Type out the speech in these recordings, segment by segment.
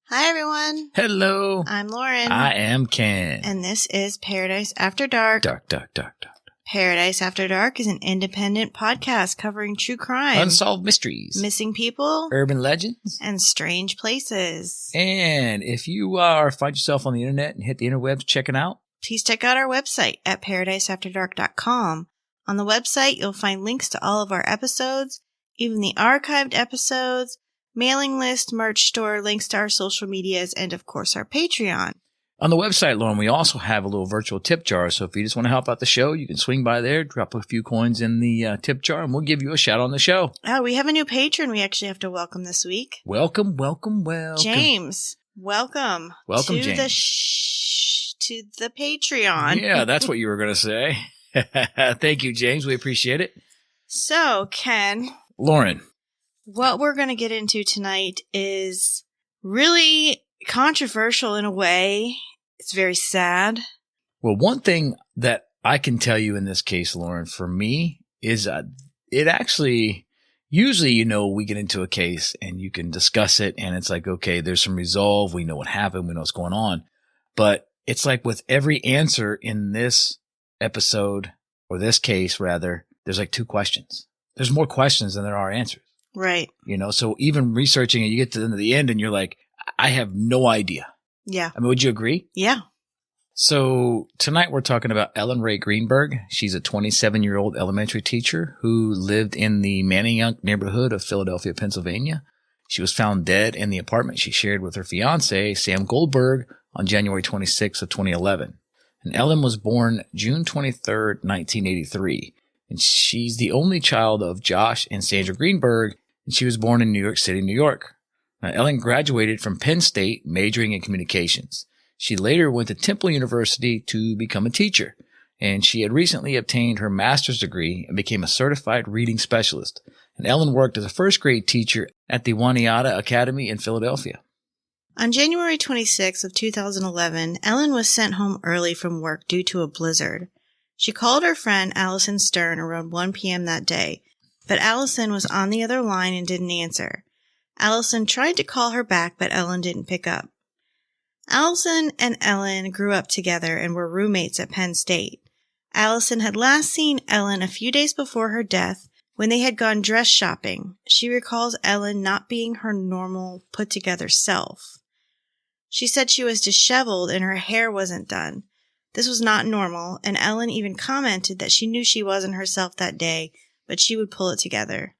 Hi, everyone. Hello. I'm Lauren. I am Ken. And this is Paradise After Dark. Dark. Paradise After Dark is an independent podcast covering true crime, Unsolved mysteries, missing people, urban legends, and strange places. And if you find yourself on the internet and hit the interwebs checking out, please check out our website at paradiseafterdark.com. On the website, you'll find links to all of our episodes, even the archived episodes, mailing list, merch store, links to our social medias, and of course our Patreon. On the website, Lauren, we also have a little virtual tip jar. So if you just want to help out the show, you can swing by there, drop a few coins in the tip jar, and we'll give you a shout on the show. Oh, we have a new patron we actually have to welcome this week. Welcome. James, welcome. Welcome, to James. To the Patreon. Yeah, that's what you were going to say. Thank you, James. We appreciate it. So, Ken. Lauren. What we're going to get into tonight is really controversial in a way. It's very sad. Well, one thing that I can tell you in this case, Lauren, for me is it actually, usually, we get into a case and you can discuss it and it's like, okay, there's some resolve. We know what happened. We know what's going on. But it's like with every answer in this episode, or this case rather, there's like two questions. There's more questions than there are answers. Right. So even researching it, you get to the end and you're like, I have no idea. Yeah. I mean, would you agree? Yeah. So tonight we're talking about Ellen Ray Greenberg. She's a 27-year-old elementary teacher who lived in the Manayunk neighborhood of Philadelphia, Pennsylvania. She was found dead in the apartment she shared with her fiance, Sam Goldberg, on January 26th of 2011. And Ellen was born June 23rd, 1983. And she's the only child of Josh and Sandra Greenberg, and she was born in New York City, New York. Now, Ellen graduated from Penn State, majoring in communications. She later went to Temple University to become a teacher, and she had recently obtained her master's degree and became a certified reading specialist. And Ellen worked as a first-grade teacher at the Waniata Academy in Philadelphia. On January 26th of 2011, Ellen was sent home early from work due to a blizzard. She called her friend Allison Stern around 1 p.m. that day, but Allison was on the other line and didn't answer. Allison tried to call her back, but Ellen didn't pick up. Allison and Ellen grew up together and were roommates at Penn State. Allison had last seen Ellen a few days before her death when they had gone dress shopping. She recalls Ellen not being her normal, put-together self. She said she was disheveled and her hair wasn't done. This was not normal, and Ellen even commented that she knew she wasn't herself that day, but she would pull it together.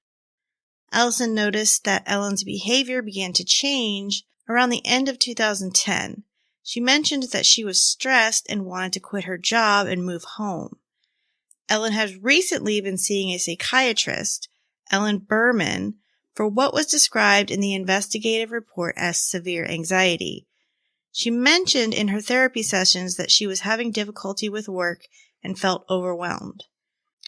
Allison noticed that Ellen's behavior began to change around the end of 2010. She mentioned that she was stressed and wanted to quit her job and move home. Ellen has recently been seeing a psychiatrist, Ellen Berman, for what was described in the investigative report as severe anxiety. She mentioned in her therapy sessions that she was having difficulty with work and felt overwhelmed.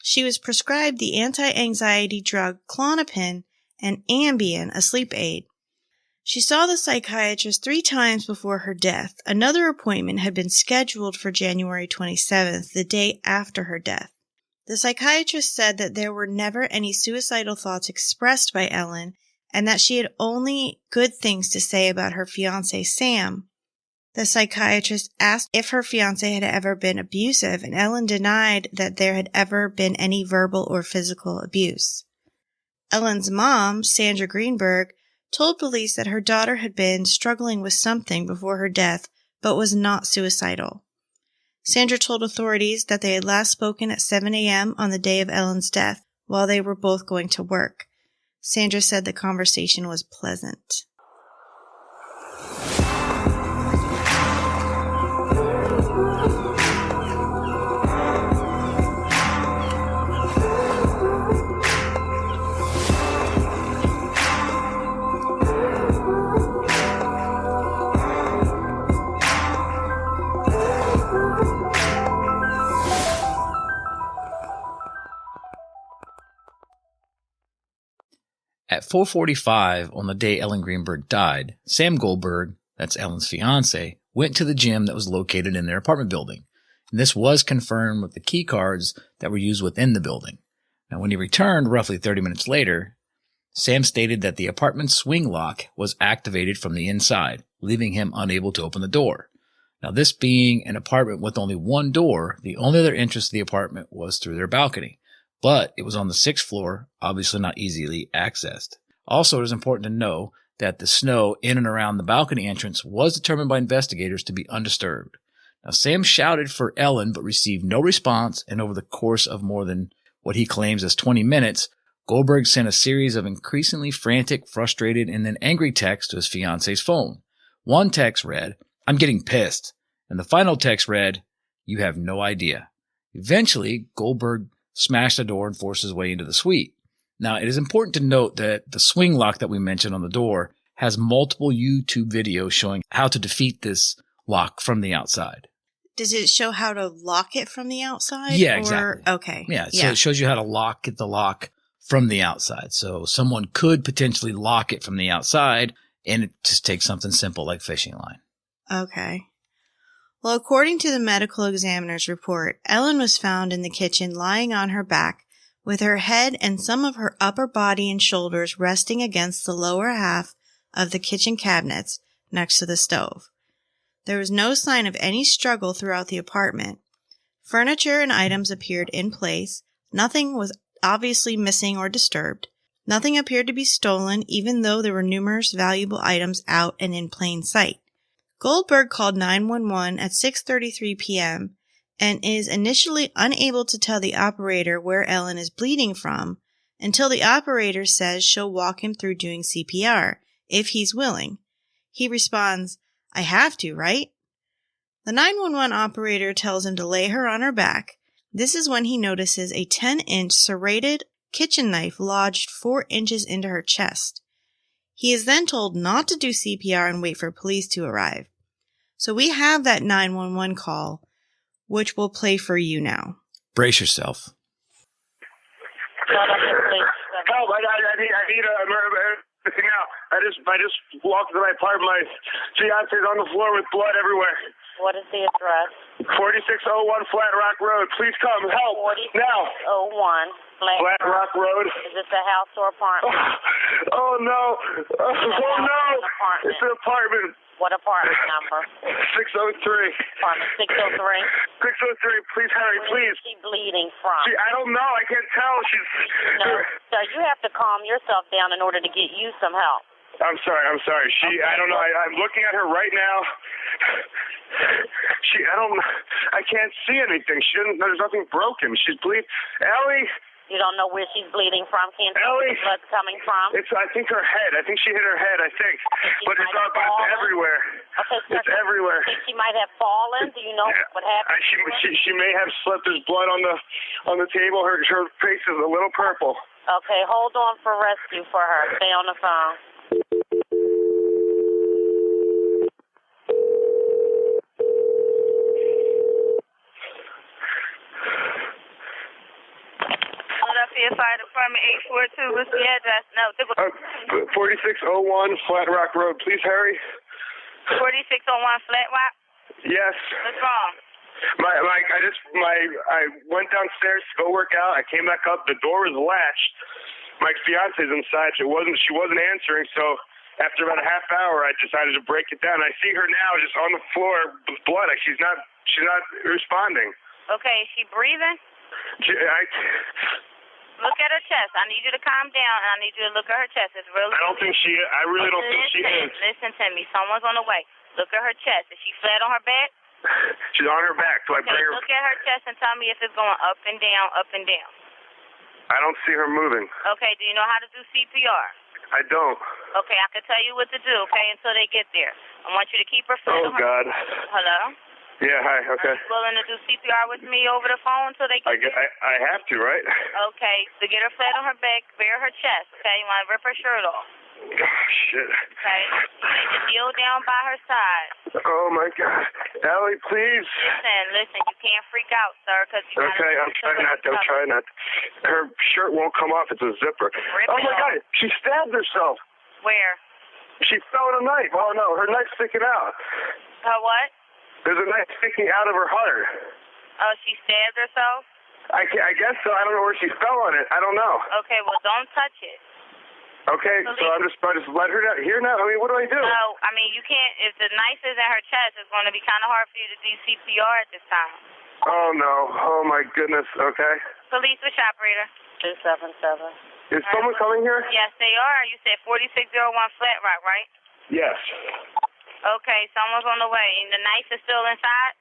She was prescribed the anti-anxiety drug Klonopin and Ambien, a sleep aid. She saw the psychiatrist 3 times before her death. Another appointment had been scheduled for January 27th, the day after her death. The psychiatrist said that there were never any suicidal thoughts expressed by Ellen and that she had only good things to say about her fiancé, Sam. The psychiatrist asked if her fiancé had ever been abusive, and Ellen denied that there had ever been any verbal or physical abuse. Ellen's mom, Sandra Greenberg, told police that her daughter had been struggling with something before her death, but was not suicidal. Sandra told authorities that they had last spoken at 7 a.m. on the day of Ellen's death, while they were both going to work. Sandra said the conversation was pleasant. At 4:45 on the day Ellen Greenberg died, Sam Goldberg, that's Ellen's fiance, went to the gym that was located in their apartment building. And this was confirmed with the key cards that were used within the building. Now, when he returned roughly 30 minutes later, Sam stated that the apartment's swing lock was activated from the inside, leaving him unable to open the door. Now, this being an apartment with only one door, the only other entrance to the apartment was through their balcony. But it was on the 6th floor, obviously not easily accessed. Also, it is important to know that the snow in and around the balcony entrance was determined by investigators to be undisturbed. Now, Sam shouted for Ellen but received no response, and over the course of more than what he claims as 20 minutes, Goldberg sent a series of increasingly frantic, frustrated, and then angry texts to his fiance's phone. One text read, "I'm getting pissed," and the final text read, "You have no idea." Eventually, Goldberg smashed the door and forced his way into the suite. Now, it is important to note that the swing lock that we mentioned on the door has multiple YouTube videos showing how to defeat this lock from the outside. Does it show how to lock it from the outside? Yeah, exactly. Okay. Yeah, so it shows you how to get the lock from the outside. So someone could potentially lock it from the outside, and it just takes something simple like fishing line. Okay. Well, according to the medical examiner's report, Ellen was found in the kitchen lying on her back with her head and some of her upper body and shoulders resting against the lower half of the kitchen cabinets next to the stove. There was no sign of any struggle throughout the apartment. Furniture and items appeared in place. Nothing was obviously missing or disturbed. Nothing appeared to be stolen, even though there were numerous valuable items out and in plain sight. Goldberg called 911 at 6:33 p.m. and is initially unable to tell the operator where Ellen is bleeding from until the operator says she'll walk him through doing CPR, if he's willing. He responds, "I have to, right?" The 911 operator tells him to lay her on her back. This is when he notices a 10-inch serrated kitchen knife lodged 4 inches into her chest. He is then told not to do CPR and wait for police to arrive. So we have that 911 call, which we'll play for you now. Brace yourself. Help! I need everything now. I just walked to my apartment. My fiance's on the floor with blood everywhere. What is the address? 4601 Flat Rock Road. Please come help now. 4601 Flat Rock Road. Is this a house or apartment? Oh no! Oh no! It's an apartment. What apartment number? 603. Apartment 603. 603. Please hurry, please. Where is she bleeding from? I don't know. I can't tell. She's. No, sir, you have to calm yourself down in order to get you some help. I'm sorry. I don't know. I'm looking at her right now. I can't see anything. There's nothing broken. She's bleeding. Ellie. You don't know where she's bleeding from? Can't tell where the blood's coming from? I think her head. I think she hit her head, But it's everywhere. Okay, sir, it's everywhere. You think she might have fallen? Do you know what happened? She may have slipped. There's blood on the table. Her face is a little purple. Okay, hold on for rescue for her. Stay on the phone. Fire Department 842. What's the address? No. 4601 Flat Rock Road. Please hurry. 4601 Flat Rock? Yes. What's wrong? I went downstairs to go work out. I came back up. The door was latched. My fiance's inside. She wasn't answering. So after about a half hour, I decided to break it down. I see her now just on the floor with blood. She's not responding. Okay. Is she breathing? Look at her chest. I need you to calm down, and I need you to look at her chest. It's really. I really don't think she is. Listen to me. Someone's on the way. Look at her chest. Is she flat on her back? She's on her back. So I bring her. Look at her chest and tell me if it's going up and down, up and down. I don't see her moving. Okay. Do you know how to do CPR? I don't. Okay. I can tell you what to do. Okay, until they get there. I want you to keep her flat on her. God. Hello. Yeah, hi, okay. Are you willing to do CPR with me over the phone until they get there? I have to, right? Okay, so get her flat on her back, bare her chest, okay? You want to rip her shirt off. Oh, shit. Okay, you need to kneel down by her side. Oh, my God. Ellie, please. Listen, you can't freak out, sir, because you Okay, I'm trying not to. Her shirt won't come off. It's a zipper. Rip it my off. God, she stabbed herself. Where? She fell with a knife. Oh, no, her knife's sticking out. Her what? There's a knife sticking out of her heart. Oh, she stabbed herself? I guess so. I don't know where she fell on it. I don't know. Okay, well, don't touch it. Okay, so I just let her here now? I mean, what do I do? No, I mean, you can't. If the knife is in her chest, it's going to be kind of hard for you to do CPR at this time. Oh, no. Oh, my goodness. Okay. Police, which operator? 277. Is someone coming here? Yes, they are. You said 4601 Flat Rock, right? Yes. Okay, someone's on the way. And the knife is still inside?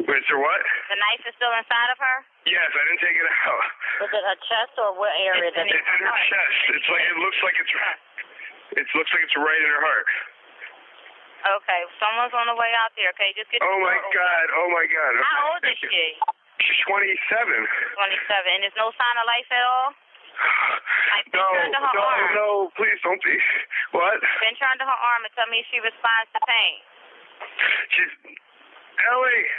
Wait, so what? The knife is still inside of her? Yes, I didn't take it out. Was it her chest or what area? It's in It's in her chest. It looks like it's right in her heart. Okay, someone's on the way out there. Okay, just get. Oh my God! Oh my God! Okay, How old is she? She's 27. 27. And there's no sign of life at all? Like, No, bend her to her arm. no, please don't be. What? Bend her to her arm and tell me if she responds to pain. She's Ellie.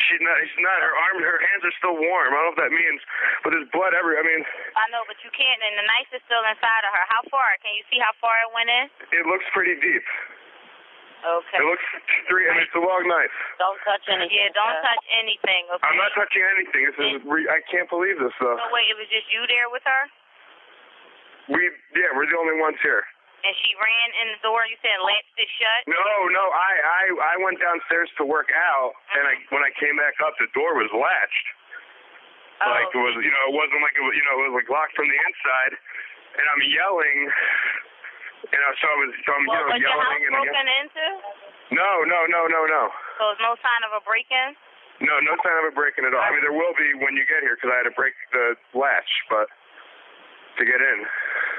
She's not. Her hands are still warm. I don't know if that means, but there's blood everywhere. I mean. I know, but you can't, and the knife is still inside of her. How far? Can you see how far it went in? It looks pretty deep. Okay. It looks it's a long knife. Don't touch anything. Yeah, don't touch anything, okay? I'm not touching anything. I can't believe this, though. So wait, it was just you there with her? We're the only ones here. And she ran in the door, you said latched it shut? No, I went downstairs to work out, and when I came back up, the door was latched. Oh. Like it was, it wasn't like it was, it was like locked from the inside, and I'm yelling, so I'm was yelling your house and broken into? No. So there's no sign of a break-in? No sign of a break-in at all. I mean, there will be when you get here because I had to break the latch, but to get in.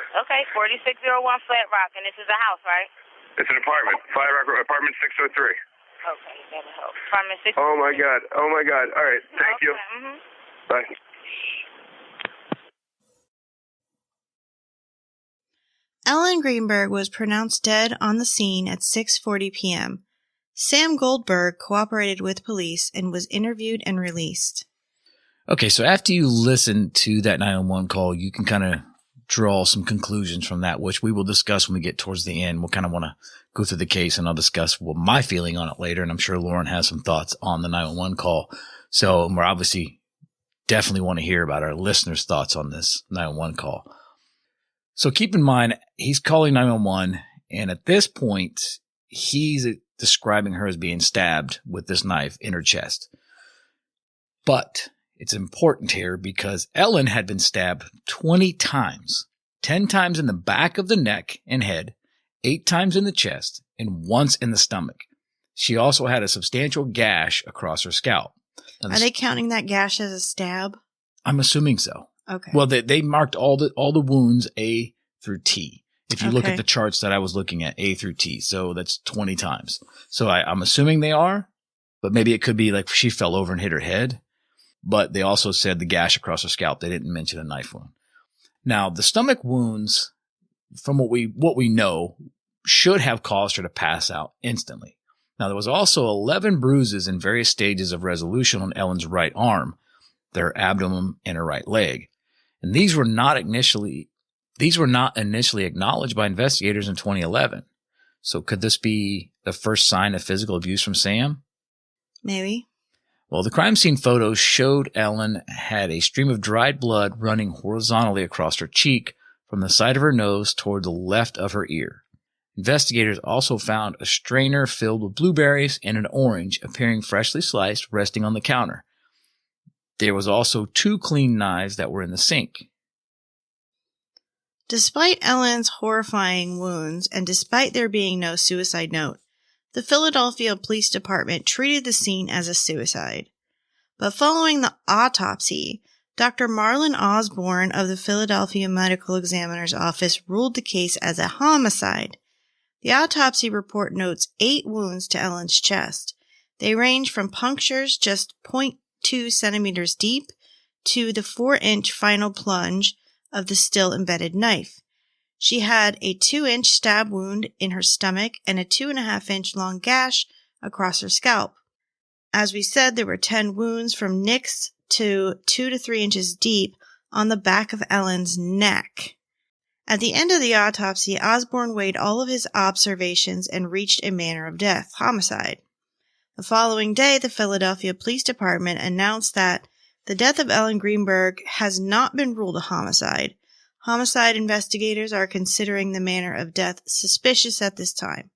Okay, 4601 Flat Rock, and this is a house, right? It's an apartment, Flat Rock, apartment 603. Okay, that'll help. Apartment 603. Oh my God. All right, thank you. Mm-hmm. Bye. Ellen Greenberg was pronounced dead on the scene at 6:40 p.m. Sam Goldberg cooperated with police and was interviewed and released. Okay, so after you listen to that 911 call, you can kind of draw some conclusions from that, which we will discuss when we get towards the end. We'll kind of want to go through the case, and I'll discuss my feeling on it later, and I'm sure Lauren has some thoughts on the 911 call. So we're obviously definitely want to hear about our listeners' thoughts on this 911 call. So keep in mind, he's calling 911, and at this point, he's describing her as being stabbed with this knife in her chest. But it's important here because Ellen had been stabbed 20 times, 10 times in the back of the neck and head, 8 times in the chest, and once in the stomach. She also had a substantial gash across her scalp. Are they counting that gash as a stab? I'm assuming so. Okay. Well, they marked all the wounds A through T. If you look Okay. at the charts that I was looking at, A through T. So that's 20 times. So I'm assuming they are, but maybe it could be like she fell over and hit her head. But they also said the gash across her scalp. They didn't mention a knife wound. Now, the stomach wounds, from what we know, should have caused her to pass out instantly. Now, there was also 11 bruises in various stages of resolution on Ellen's right arm, their abdomen, and her right leg. And these were not initially acknowledged by investigators in 2011. So could this be the first sign of physical abuse from Sam? Maybe. Well, the crime scene photos showed Ellen had a stream of dried blood running horizontally across her cheek from the side of her nose toward the left of her ear. Investigators also found a strainer filled with blueberries and an orange appearing freshly sliced resting on the counter. There was also 2 clean knives that were in the sink. Despite Ellen's horrifying wounds and despite there being no suicide note, the Philadelphia Police Department treated the scene as a suicide. But following the autopsy, Dr. Marlon Osborne of the Philadelphia Medical Examiner's Office ruled the case as a homicide. The autopsy report notes 8 wounds to Ellen's chest. They range from punctures just 0.2 centimeters deep to the 4-inch final plunge of the still embedded knife. She had a 2-inch stab wound in her stomach and a 2.5-inch long gash across her scalp. As we said, there were 10 wounds from nicks to 2 to 3 inches deep on the back of Ellen's neck. At the end of the autopsy, Osborne weighed all of his observations and reached a manner of death, homicide. The following day, the Philadelphia Police Department announced that the death of Ellen Greenberg has not been ruled a homicide. Homicide investigators are considering the manner of death suspicious at this time.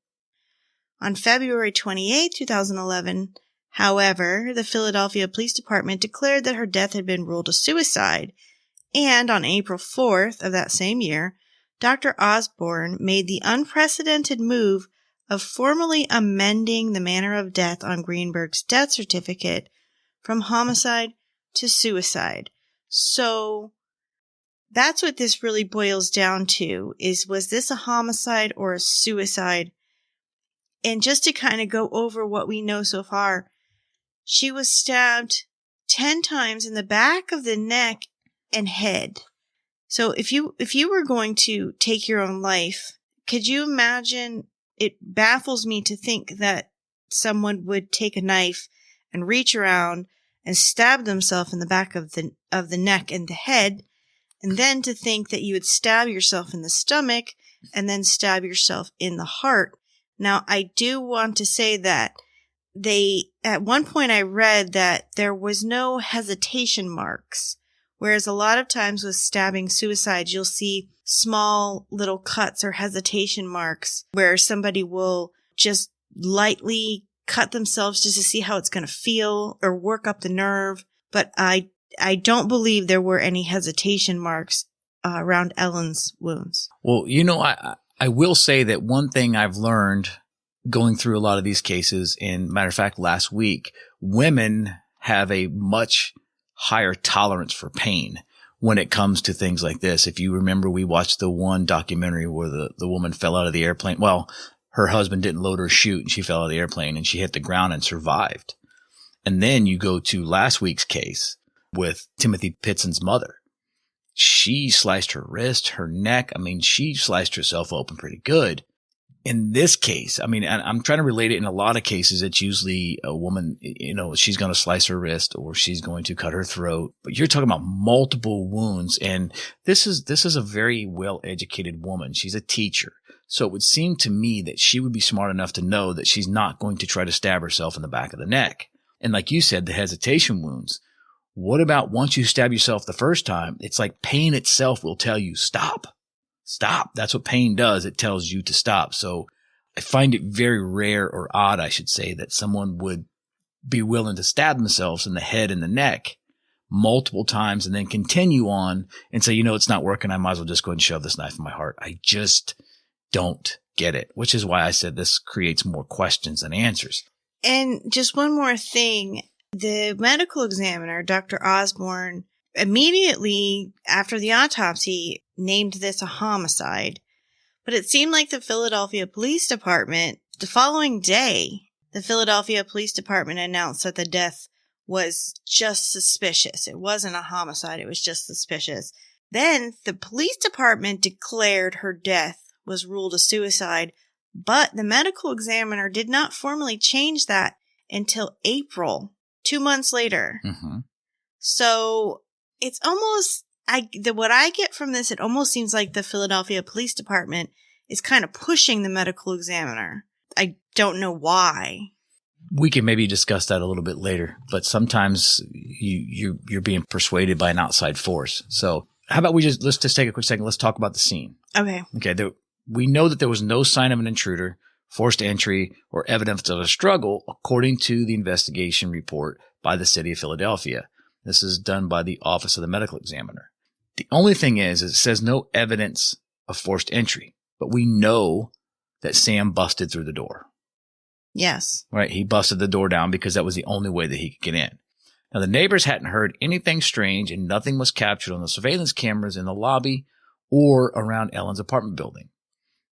On February 28, 2011, however, the Philadelphia Police Department declared that her death had been ruled a suicide, and on April 4th of that same year, Dr. Osborne made the unprecedented move of formally amending the manner of death on Greenberg's death certificate from homicide to suicide. So that's what this really boils down to, is was this a homicide or a suicide? And just to kind of go over what we know so far, she was stabbed 10 times in the back of the neck and head. So if you were going to take your own life, could you imagine? It baffles me to think that someone would take a knife and reach around and stab themselves in the back of the neck and the head, and then to think that you would stab yourself in the stomach and then stab yourself in the heart. Now, I do want to say that at one point I read that there was no hesitation marks, whereas a lot of times with stabbing suicides, you'll see small little cuts or hesitation marks where somebody will just lightly cut themselves just to see how it's going to feel or work up the nerve. But I don't believe there were any hesitation marks around Ellen's wounds. Well, I will say that one thing I've learned going through a lot of these cases, and matter of fact, last week, women have a much higher tolerance for pain when it comes to things like this. If you remember, we watched the one documentary where the woman fell out of the airplane. Well, her husband didn't load her chute and she fell out of the airplane and she hit the ground and survived. And then you go to last week's case with Timothy Pitson's mother. She sliced her wrist, her neck. I mean, she sliced herself open pretty good. In this case, I mean, I'm trying to relate it. In a lot of cases, it's usually a woman, she's going to slice her wrist or she's going to cut her throat. But you're talking about multiple wounds. And this is a very well-educated woman. She's a teacher. So it would seem to me that she would be smart enough to know that she's not going to try to stab herself in the back of the neck. And like you said, the hesitation wounds. What about once you stab yourself the first time? It's like pain itself will tell you, stop. Stop. That's what pain does. It tells you to stop. So I find it very rare, or odd, I should say, that someone would be willing to stab themselves in the head and the neck multiple times and then continue on and say, it's not working. I might as well just go and shove this knife in my heart. I just don't get it, which is why I said this creates more questions than answers. And just one more thing. The medical examiner, Dr. Osborne, immediately after the autopsy named this a homicide. But it seemed like the Philadelphia Police Department, the following day, the Philadelphia Police Department announced that the death was just suspicious. It wasn't a homicide. It was just suspicious. Then the police department declared her death was ruled a suicide, but the medical examiner did not formally change that until April, 2 months later. Mm-hmm. So it's almost, what I get from this, it almost seems like the Philadelphia Police Department is kind of pushing the medical examiner. I don't know why. We can maybe discuss that a little bit later, but sometimes you're being persuaded by an outside force. So how about let's just take a quick second. Let's talk about the scene. Okay. We know that there was no sign of an intruder, forced entry, or evidence of a struggle, according to the investigation report by the city of Philadelphia. This is done by the Office of the Medical Examiner. The only thing is it says no evidence of forced entry, but we know that Sam busted through the door. Yes. Right. He busted the door down because that was the only way that he could get in. Now, the neighbors hadn't heard anything strange and nothing was captured on the surveillance cameras in the lobby or around Ellen's apartment building.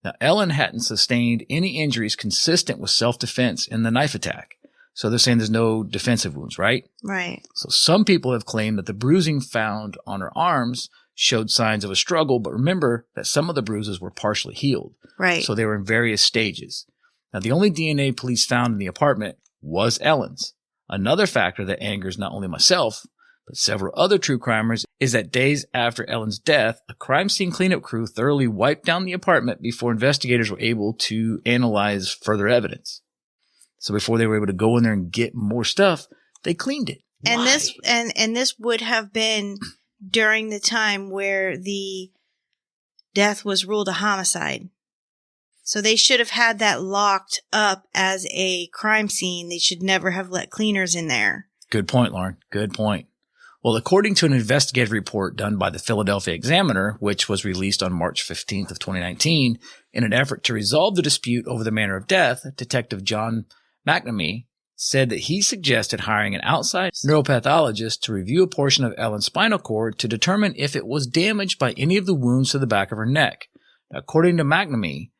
Now, Ellen hadn't sustained any injuries consistent with self-defense in the knife attack. So they're saying there's no defensive wounds, right? Right. So some people have claimed that the bruising found on her arms showed signs of a struggle, but remember that some of the bruises were partially healed. Right. So they were in various stages. Now, the only DNA police found in the apartment was Ellen's. Another factor that angers not only myself, but several other true crimers is that days after Ellen's death, a crime scene cleanup crew thoroughly wiped down the apartment before investigators were able to analyze further evidence. So before they were able to go in there and get more stuff, they cleaned it. And Why? this would have been during the time where the death was ruled a homicide. So they should have had that locked up as a crime scene. They should never have let cleaners in there. Good point, Lauren. Good point. Well, according to an investigative report done by the Philadelphia Examiner, which was released on March 15th of 2019, in an effort to resolve the dispute over the manner of death, Detective John McNamee said that he suggested hiring an outside neuropathologist to review a portion of Ellen's spinal cord to determine if it was damaged by any of the wounds to the back of her neck. According to McNamee,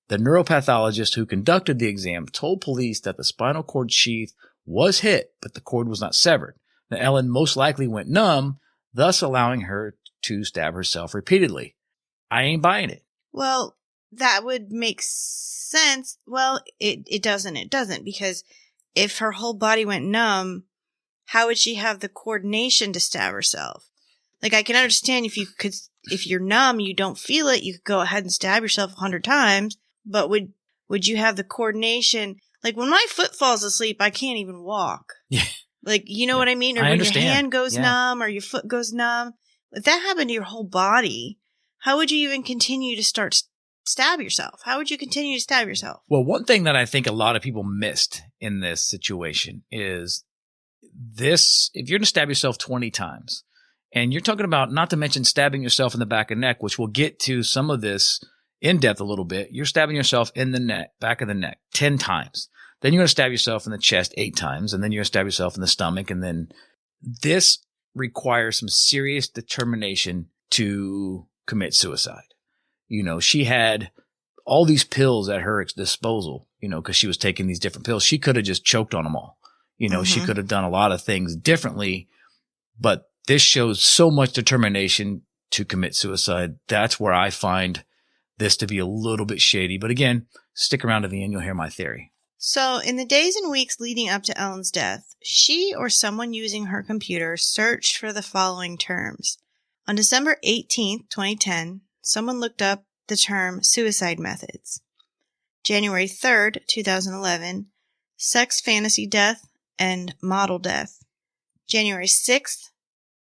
the neuropathologist who conducted the exam told police that the spinal cord sheath was hit, but the cord was not severed. Now, Ellen most likely went numb, thus allowing her to stab herself repeatedly. I ain't buying it. Well, that would make sense. Well, it doesn't. It doesn't, because if her whole body went numb, how would she have the coordination to stab herself? Like, I can understand if you're numb, you don't feel it, you could go ahead and stab yourself 100 times. But would you have the coordination? Like, when my foot falls asleep, I can't even walk. Yeah. Like, you know what I mean? Or I when understand. your hand goes numb or your foot goes numb. If that happened to your whole body, how would you even continue to stab yourself? How would you continue to stab yourself? Well, one thing that I think a lot of people missed in this situation is this: if you're going to stab yourself 20 times, and you're talking about, not to mention stabbing yourself in the back of the neck, which we'll get to some of this in depth a little bit, you're stabbing yourself in the neck, back of the neck, 10 times. Then you're going to stab yourself in the chest 8 times, and then you're going to stab yourself in the stomach. And then this requires some serious determination to commit suicide. You know, she had all these pills at her disposal, you know, because she was taking these different pills. She could have just choked on them all. You know, she could have done a lot of things differently, but this shows so much determination to commit suicide. That's where I find this to be a little bit shady. But again, stick around to the end, you'll hear my theory. So, in the days and weeks leading up to Ellen's death, she or someone using her computer searched for the following terms. On December 18th, 2010, someone looked up the term suicide methods. January 3rd, 2011, sex fantasy death and model death. January 6th,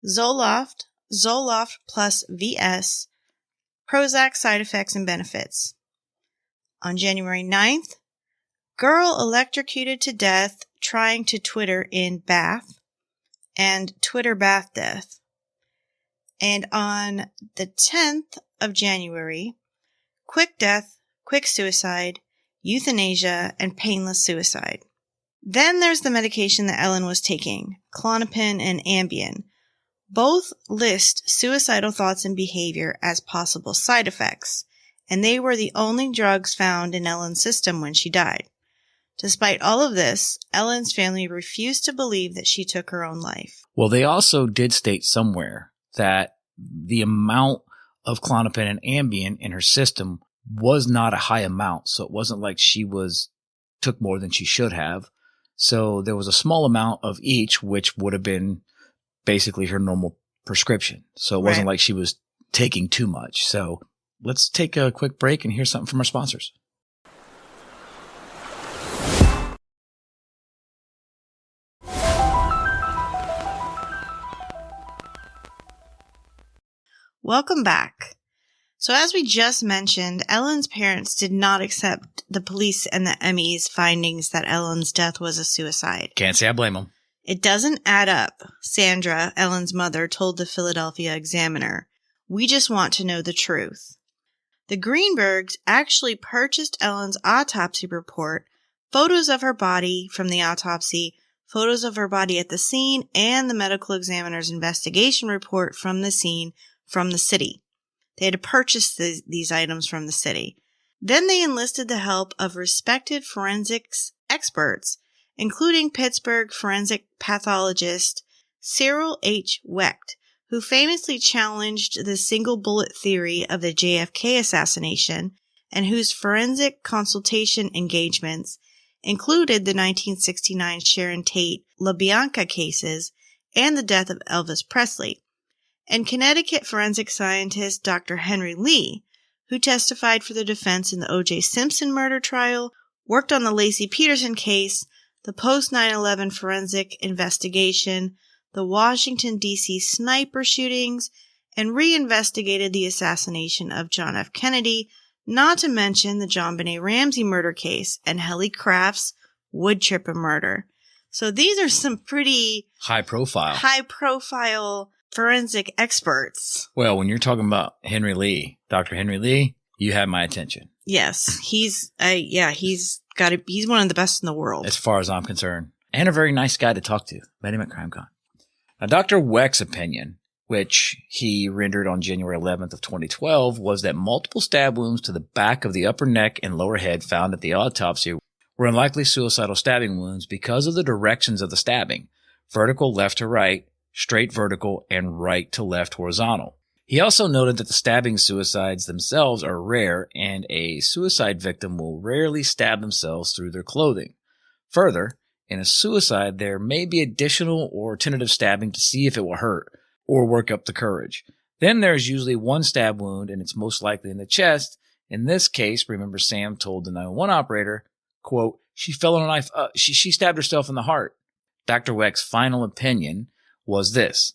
Zoloft plus VS, Prozac side effects and benefits. On January 9th, girl electrocuted to death trying to Twitter in bath, and Twitter bath death. And on the 10th of January, quick death, quick suicide, euthanasia, and painless suicide. Then there's the medication that Ellen was taking, Klonopin and Ambien. Both list suicidal thoughts and behavior as possible side effects, and they were the only drugs found in Ellen's system when she died. Despite all of this, Ellen's family refused to believe that she took her own life. Well, they also did state somewhere that the amount of Klonopin and Ambien in her system was not a high amount, so it wasn't like she took more than she should have. So there was a small amount of each, which would have been basically her normal prescription. So it wasn't like she was taking too much. So let's take a quick break and hear something from our sponsors. Welcome back. So as we just mentioned, Ellen's parents did not accept the police and the ME's findings that Ellen's death was a suicide. Can't say I blame them. It doesn't add up, Sandra, Ellen's mother, told the Philadelphia Examiner. We just want to know the truth. The Greenbergs actually purchased Ellen's autopsy report, photos of her body from the autopsy, photos of her body at the scene, and the medical examiner's investigation report from the scene from the city. They had to purchase these items from the city. Then they enlisted the help of respected forensics experts, including Pittsburgh forensic pathologist Cyril H. Wecht, who famously challenged the single bullet theory of the JFK assassination and whose forensic consultation engagements included the 1969 Sharon Tate LaBianca cases and the death of Elvis Presley, and Connecticut forensic scientist Dr. Henry Lee, who testified for the defense in the O.J. Simpson murder trial, worked on the Lacey Peterson case, the post-9/11 forensic investigation, the Washington, D.C. sniper shootings, and reinvestigated the assassination of John F. Kennedy, not to mention the John Benet Ramsey murder case and Helly Craft's wood chipper murder. So these are some pretty high profile forensic experts. Well, when you're talking about Henry Lee, Dr. Henry Lee, you have my attention. Yes, he's one of the best in the world. As far as I'm concerned. And a very nice guy to talk to. Met him at CrimeCon. Now, Dr. Weck's opinion, which he rendered on January 11th of 2012, was that multiple stab wounds to the back of the upper neck and lower head found at the autopsy were unlikely suicidal stabbing wounds because of the directions of the stabbing: vertical left to right, straight vertical, and right to left horizontal. He also noted that the stabbing suicides themselves are rare, and a suicide victim will rarely stab themselves through their clothing. Further, in a suicide, there may be additional or tentative stabbing to see if it will hurt or work up the courage. Then there's usually one stab wound, and it's most likely in the chest. In this case, remember Sam told the 911 operator, quote, she fell on a knife, she stabbed herself in the heart. Dr. Weck's final opinion was this: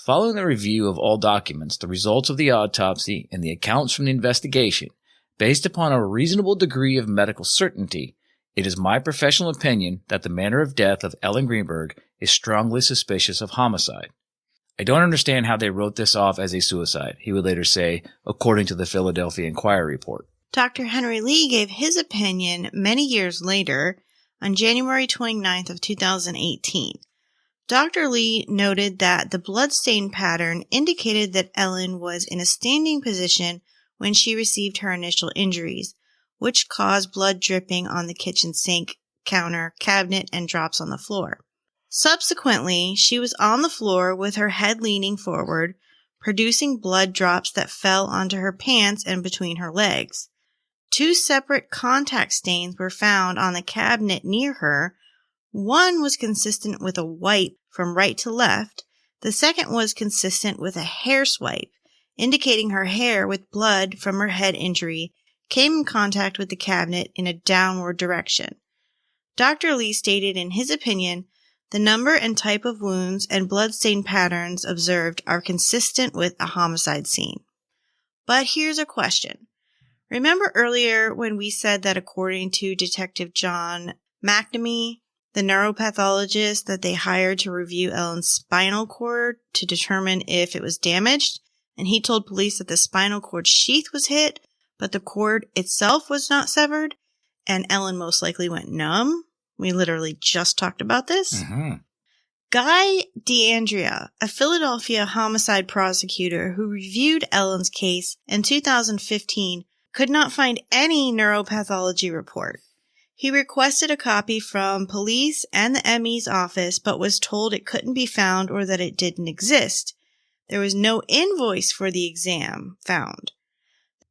following the review of all documents, the results of the autopsy, and the accounts from the investigation, based upon a reasonable degree of medical certainty, it is my professional opinion that the manner of death of Ellen Greenberg is strongly suspicious of homicide. I don't understand how they wrote this off as a suicide, he would later say, according to the Philadelphia Inquirer report. Dr. Henry Lee gave his opinion many years later, on January 29th of 2018. Dr. Lee noted that the bloodstain pattern indicated that Ellen was in a standing position when she received her initial injuries, which caused blood dripping on the kitchen sink, counter, cabinet, and drops on the floor. Subsequently, she was on the floor with her head leaning forward, producing blood drops that fell onto her pants and between her legs. 2 separate contact stains were found on the cabinet near her. One was consistent with a wipe from right to left. The second was consistent with a hair swipe, indicating her hair with blood from her head injury came in contact with the cabinet in a downward direction. Dr. Lee stated in his opinion, the number and type of wounds and bloodstain patterns observed are consistent with a homicide scene. But here's a question. Remember earlier when we said that according to Detective John McNamee, the neuropathologist that they hired to review Ellen's spinal cord to determine if it was damaged, and he told police that the spinal cord sheath was hit, but the cord itself was not severed, and Ellen most likely went numb? We literally just talked about this. Mm-hmm. Guy DeAndrea, a Philadelphia homicide prosecutor who reviewed Ellen's case in 2015, could not find any neuropathology report. He requested a copy from police and the ME's office, but was told it couldn't be found or that it didn't exist. There was no invoice for the exam found.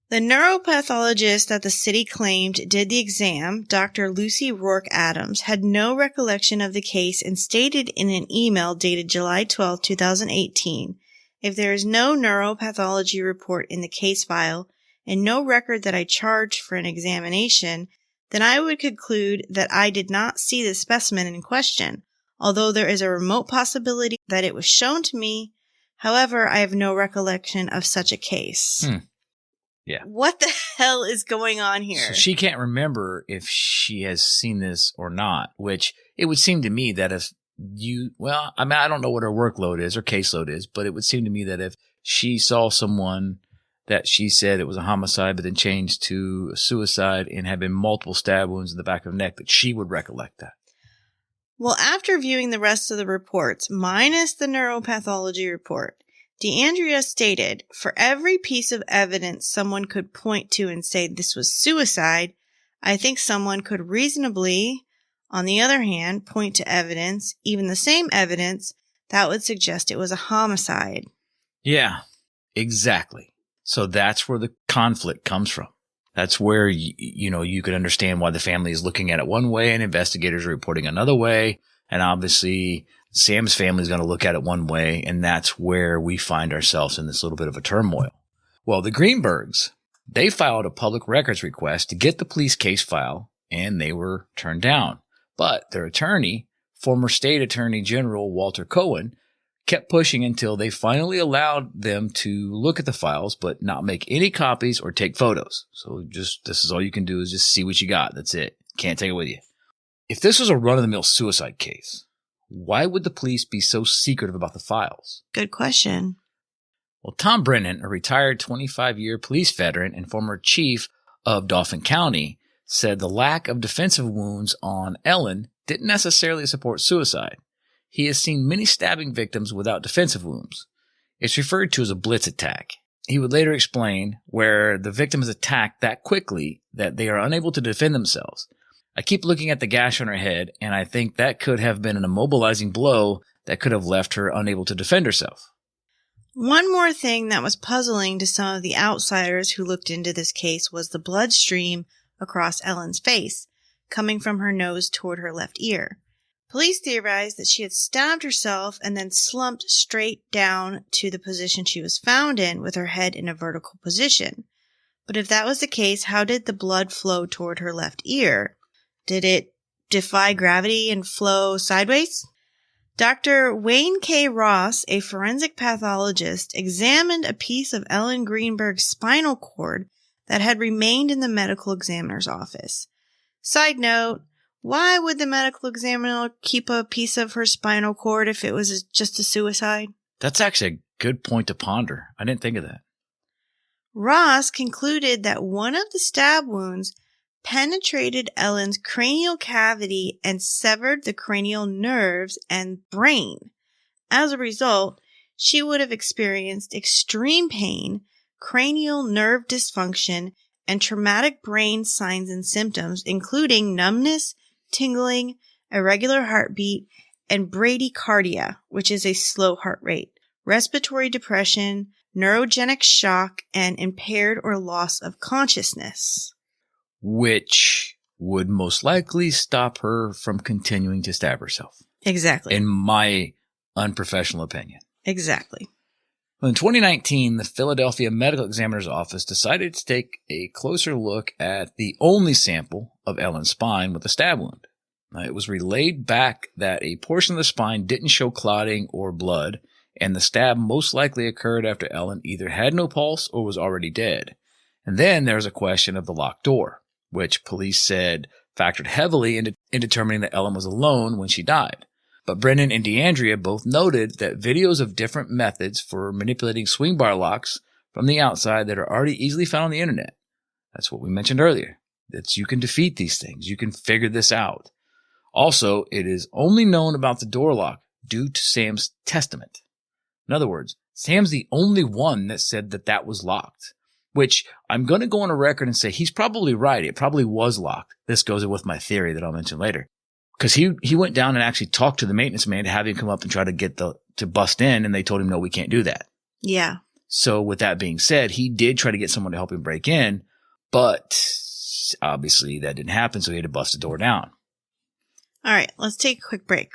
The neuropathologist that the city claimed did the exam, Dr. Lucy Rourke Adams, had no recollection of the case and stated in an email dated July 12, 2018, if there is no neuropathology report in the case file and no record that I charged for an examination, then I would conclude that I did not see the specimen in question, although there is a remote possibility that it was shown to me. However, I have no recollection of such a case. Yeah. What the hell is going on here? So she can't remember if she has seen this or not, which it would seem to me that if I don't know what her workload is or caseload is, but it would seem to me that if she saw someone that she said it was a homicide, but then changed to a suicide and had been multiple stab wounds in the back of the neck, that she would recollect that. Well, after viewing the rest of the reports, minus the neuropathology report, DeAndrea stated, for every piece of evidence someone could point to and say this was suicide, I think someone could reasonably, on the other hand, point to evidence, even the same evidence, that would suggest it was a homicide. Yeah, exactly. So that's where the conflict comes from. That's where, you could understand why the family is looking at it one way and investigators are reporting another way. And obviously, Sam's family is going to look at it one way, and that's where we find ourselves in this little bit of a turmoil. Well, the Greenbergs, they filed a public records request to get the police case file, and they were turned down. But their attorney, former state attorney general Walter Cohen, kept pushing until they finally allowed them to look at the files, but not make any copies or take photos. So this is all you can do is just see what you got. That's it. Can't take it with you. If this was a run-of-the-mill suicide case, why would the police be so secretive about the files? Good question. Well, Tom Brennan, a retired 25-year police veteran and former chief of Dauphin County, said the lack of defensive wounds on Ellen didn't necessarily support suicide. He has seen many stabbing victims without defensive wounds. It's referred to as a blitz attack. He would later explain where the victim is attacked that quickly that they are unable to defend themselves. I keep looking at the gash on her head, and I think that could have been an immobilizing blow that could have left her unable to defend herself. One more thing that was puzzling to some of the outsiders who looked into this case was the blood stream across Ellen's face, coming from her nose toward her left ear. Police theorized that she had stabbed herself and then slumped straight down to the position she was found in with her head in a vertical position. But if that was the case, how did the blood flow toward her left ear? Did it defy gravity and flow sideways? Dr. Wayne K. Ross, a forensic pathologist, examined a piece of Ellen Greenberg's spinal cord that had remained in the medical examiner's office. Side note, why would the medical examiner keep a piece of her spinal cord if it was just a suicide? That's actually a good point to ponder. I didn't think of that. Ross concluded that one of the stab wounds penetrated Ellen's cranial cavity and severed the cranial nerves and brain. As a result, she would have experienced extreme pain, cranial nerve dysfunction, and traumatic brain signs and symptoms, including numbness, tingling, irregular heartbeat, and bradycardia, which is a slow heart rate, respiratory depression, neurogenic shock, and impaired or loss of consciousness. Which would most likely stop her from continuing to stab herself. Exactly. In my unprofessional opinion. Exactly. In 2019, the Philadelphia Medical Examiner's Office decided to take a closer look at the only sample of Ellen's spine with a stab wound. It was relayed back that a portion of the spine didn't show clotting or blood, and the stab most likely occurred after Ellen either had no pulse or was already dead. And then there's a question of the locked door, which police said factored heavily in determining that Ellen was alone when she died. But Brennan and DeAndrea both noted that videos of different methods for manipulating swing bar locks from the outside that are already easily found on the internet. That's what we mentioned earlier. That you can defeat these things. You can figure this out. Also, it is only known about the door lock due to Sam's testament. In other words, Sam's the only one that said that was locked. Which I'm going to go on a record and say he's probably right. It probably was locked. This goes with my theory that I'll mention later. Because he went down and actually talked to the maintenance man to have him come up and try to get to bust in, and they told him, no, we can't do that. Yeah. So with that being said, he did try to get someone to help him break in, but obviously that didn't happen, so he had to bust the door down. All right, let's take a quick break.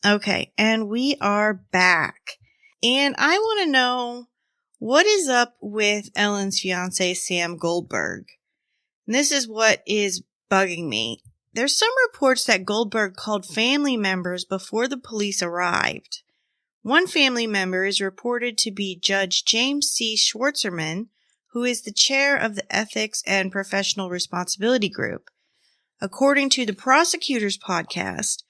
Okay, and we are back. And I want to know what is up with Ellen's fiance, Sam Goldberg. And this is what is bugging me. There's some reports that Goldberg called family members before the police arrived. One family member is reported to be Judge James C. Schwartzerman, who is the chair of the Ethics and Professional Responsibility Group. According to the prosecutor's podcast,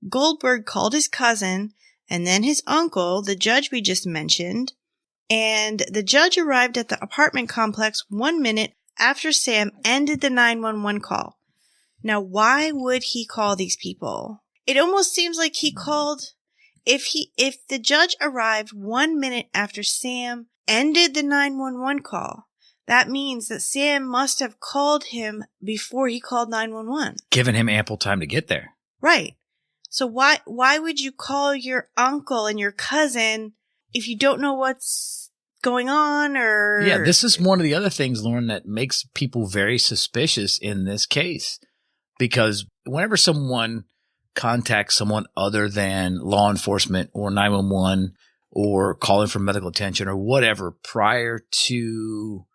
Goldberg called his cousin and then his uncle, the judge we just mentioned, and the judge arrived at the apartment complex 1 minute after Sam ended the 911 call. Now, why would he call these people? It almost seems like he called, if the judge arrived 1 minute after Sam ended the 911 call, that means that Sam must have called him before he called 911. Giving him ample time to get there. Right. So why would you call your uncle and your cousin if you don't know what's going on or... Yeah, this is one of the other things, Lauren, that makes people very suspicious in this case. Because whenever someone contacts someone other than law enforcement or 911 or calling for medical attention or whatever prior to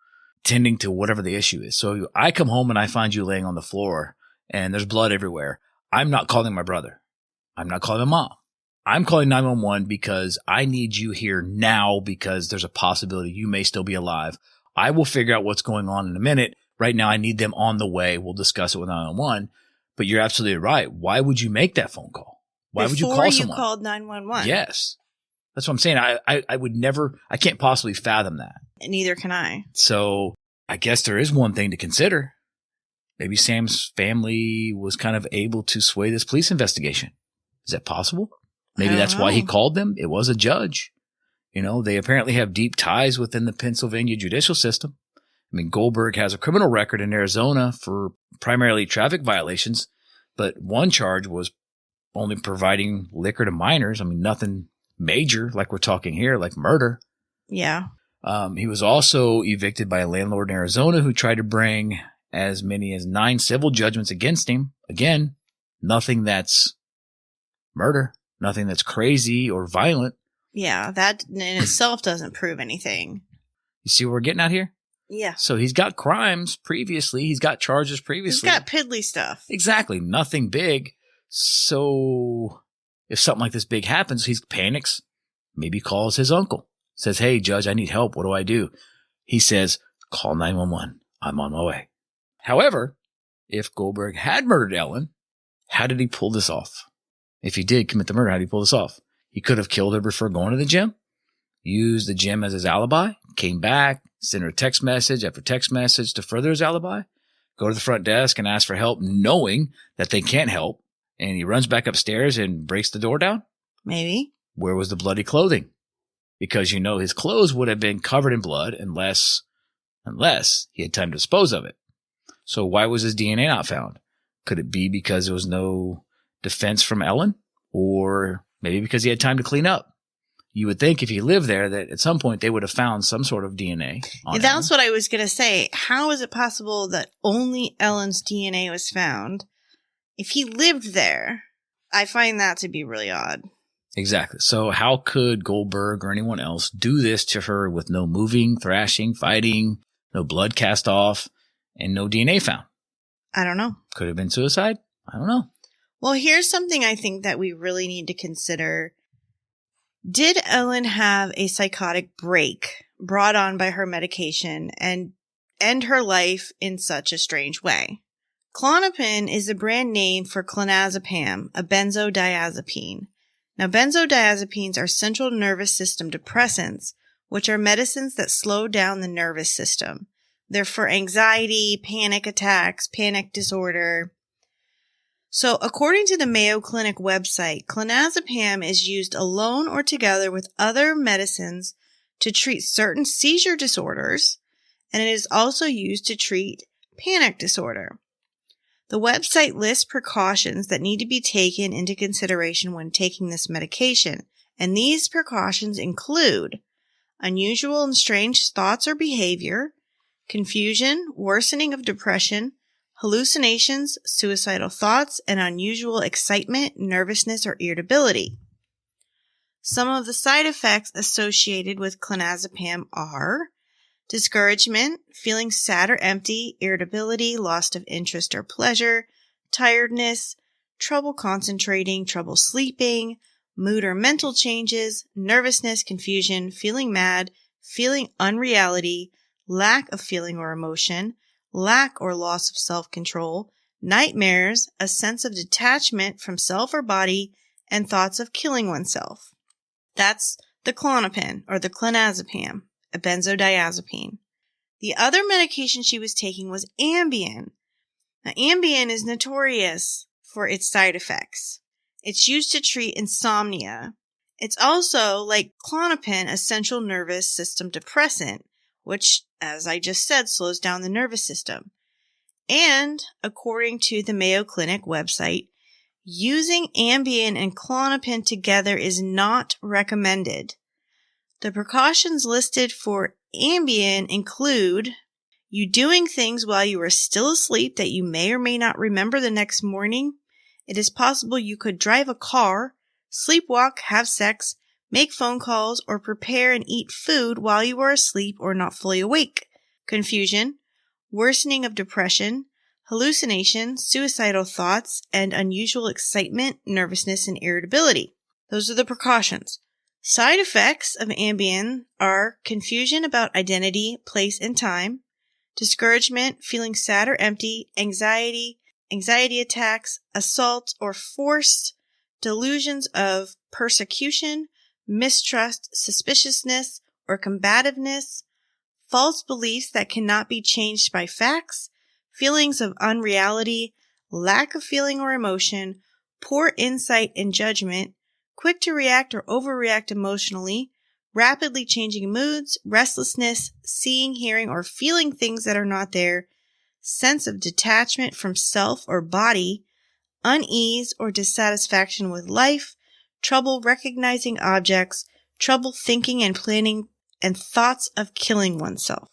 tending to whatever the issue is. So I come home and I find you laying on the floor and there's blood everywhere. I'm not calling my brother. I'm not calling my mom. I'm calling 911 because I need you here now because there's a possibility you may still be alive. I will figure out what's going on in a minute. Right now, I need them on the way. We'll discuss it with 911. But you're absolutely right. Why would you make that phone call? Why would you call someone? Before you called 911. Yes. That's what I'm saying. I would never, I can't possibly fathom that. Neither can I. So I guess there is one thing to consider. Maybe Sam's family was kind of able to sway this police investigation. Is that possible? Maybe that's why he called them. It was a judge. You know, they apparently have deep ties within the Pennsylvania judicial system. I mean, Goldberg has a criminal record in Arizona for primarily traffic violations, but one charge was only providing liquor to minors. I mean, nothing major like we're talking here, like murder. Yeah. He was also evicted by a landlord in Arizona who tried to bring as many as 9 civil judgments against him. Again, nothing that's murder, nothing that's crazy or violent. Yeah, that in itself doesn't prove anything. You see what we're getting at here? Yeah. So he's got crimes previously. He's got charges previously. He's got piddly stuff. Exactly. Nothing big. So if something like this big happens, he panics, maybe calls his uncle, says, "Hey, Judge, I need help. What do I do?" He says, "Call 911. I'm on my way." However, if Goldberg had murdered Ellen, how did he pull this off? If he did commit the murder, how did he pull this off? He could have killed her before going to the gym, used the gym as his alibi, came back, sent her text message after text message to further his alibi, go to the front desk and ask for help knowing that they can't help, and he runs back upstairs and breaks the door down? Maybe. Where was the bloody clothing? Because, you know, his clothes would have been covered in blood unless he had time to dispose of it. So why was his DNA not found? Could it be because there was no defense from Ellen? Or maybe because he had time to clean up? You would think if he lived there that at some point they would have found some sort of DNA on That's Ellen. what I was going to say. How is it possible that only Ellen's DNA was found if he lived there? I find that to be really odd. Exactly. So how could Goldberg or anyone else do this to her with no moving, thrashing, fighting, no blood cast off, and no DNA found? I don't know. Could have been suicide? I don't know. Well, here's something I think that we really need to consider. Did Ellen have a psychotic break brought on by her medication and end her life in such a strange way? Klonopin is the brand name for clonazepam, a benzodiazepine. Now, benzodiazepines are central nervous system depressants, which are medicines that slow down the nervous system. They're for anxiety, panic attacks, panic disorder. So, according to the Mayo Clinic website, clonazepam is used alone or together with other medicines to treat certain seizure disorders, and it is also used to treat panic disorder. The website lists precautions that need to be taken into consideration when taking this medication, and these precautions include unusual and strange thoughts or behavior, confusion, worsening of depression, hallucinations, suicidal thoughts, and unusual excitement, nervousness, or irritability. Some of the side effects associated with clonazepam are discouragement, feeling sad or empty, irritability, loss of interest or pleasure, tiredness, trouble concentrating, trouble sleeping, mood or mental changes, nervousness, confusion, feeling mad, feeling unreality, lack of feeling or emotion, lack or loss of self-control, nightmares, a sense of detachment from self or body, and thoughts of killing oneself. That's the Klonopin, or the clonazepam, a benzodiazepine. The other medication she was taking was Ambien. Now, Ambien is notorious for its side effects. It's used to treat insomnia. It's also, like Klonopin, a central nervous system depressant, which, as I just said, slows down the nervous system. And, according to the Mayo Clinic website, using Ambien and Klonopin together is not recommended. The precautions listed for Ambien include you doing things while you are still asleep that you may or may not remember the next morning. It is possible you could drive a car, sleepwalk, have sex, make phone calls, or prepare and eat food while you are asleep or not fully awake. confusion, worsening of depression, hallucination, suicidal thoughts, and unusual excitement, nervousness, and irritability. Those are the precautions. Side effects of Ambien are confusion about identity, place, and time, discouragement, feeling sad or empty, anxiety attacks, assault or force, delusions of persecution, mistrust, suspiciousness, or combativeness, false beliefs that cannot be changed by facts, feelings of unreality, lack of feeling or emotion, poor insight and judgment, quick to react or overreact emotionally, rapidly changing moods, restlessness, seeing, hearing, or feeling things that are not there, sense of detachment from self or body, unease or dissatisfaction with life, trouble recognizing objects, trouble thinking and planning, and thoughts of killing oneself.